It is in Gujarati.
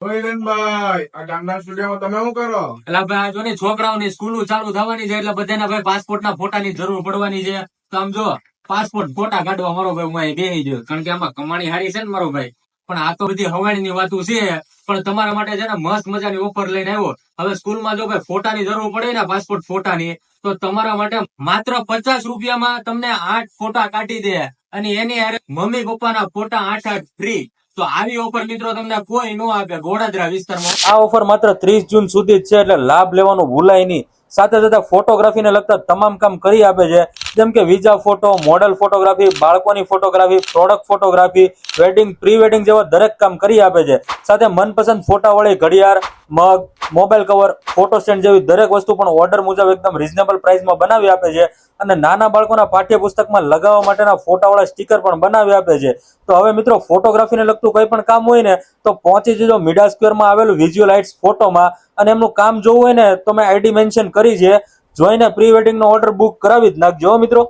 ભાઈ આ ગામના સ્ટુડિયોમાં તમે શું કરો? એટલે ભાઈ આ જો ને છોકરાઓની સ્કૂલો ચાલુ થવાની છે એટલે બધાના ભાઈ પાસપોર્ટ ના ફોટાની જરૂર પડવાની છે. તો આમ જો પાસપોર્ટ ફોટા કાઢવા મારો ભાઈ હું અહીં બેસી ગયો, કારણ કે આમાં કમાણી હારી છે ને મારો ભાઈ. પણ આ તો બધી હવાણી ની વાતો છે. પણ તમારા માટે છે ને મસ્ત મજાની ઓફર લઈને આવ્યો. હવે સ્કૂલમાં જો ભાઈ ફોટાની જરૂર પડે ને પાસપોર્ટ ફોટાની, તો તમારા માટે માત્ર 50 રૂપિયામાં તમને 8 ફોટા કાઢી દે, અને એની હારે મમ્મી પપ્પાના ફોટા 8 ફ્રી. તો આવી ઓફર મિત્રો તમને કોઈ ન આપે ગોડાદરા વિસ્તારમાં. આ ઓફર માત્ર 30 જૂન સુધી જ છે, એટલે લાભ લેવાનું ભૂલાય નહીં. સાથે સાથે ફોટોગ્રાફીને લગતા તમામ કામ કરી આપે છે, જેમ કે વિઝા ફોટો, મોડલ ફોટોગ્રાફી, બાળકોની photography, product photography, wedding, pre wedding જેવા દરેક કામ કરી આપે છે. સાથે મનપસંદ ફોટાવાળી ઘડિયાળ, મગ, મોબાઈલ કવર, ફોટો સ્ટેન્ડ જેવી દરેક વસ્તુ પણ ઓર્ડર મુજબ એકદમ રીઝનેબલ પ્રાઇસમાં બનાવી આપે છે. અને નાના બાળકોના પાઠ્યપુસ્તકમાં લગાવવા માટેના ફોટાવાળા સ્ટીકર પણ બનાવી આપે છે. તો હવે મિત્રો ફોટોગ્રાફીને લગતું કોઈ પણ કામ હોય ને તો પહોંચી જજો મીડા સ્ક્વેરમાં આવેલું વિઝ્યુઅલાઇટ્સ ફોટોમાં. અને એમનું કામ જોવું હોય ને તો મેં આઈડી મેન્શન કરી છે, જોઈને પ્રી વેડિંગનો ઓર્ડર બુક કરાવી જ નાખજો મિત્રો.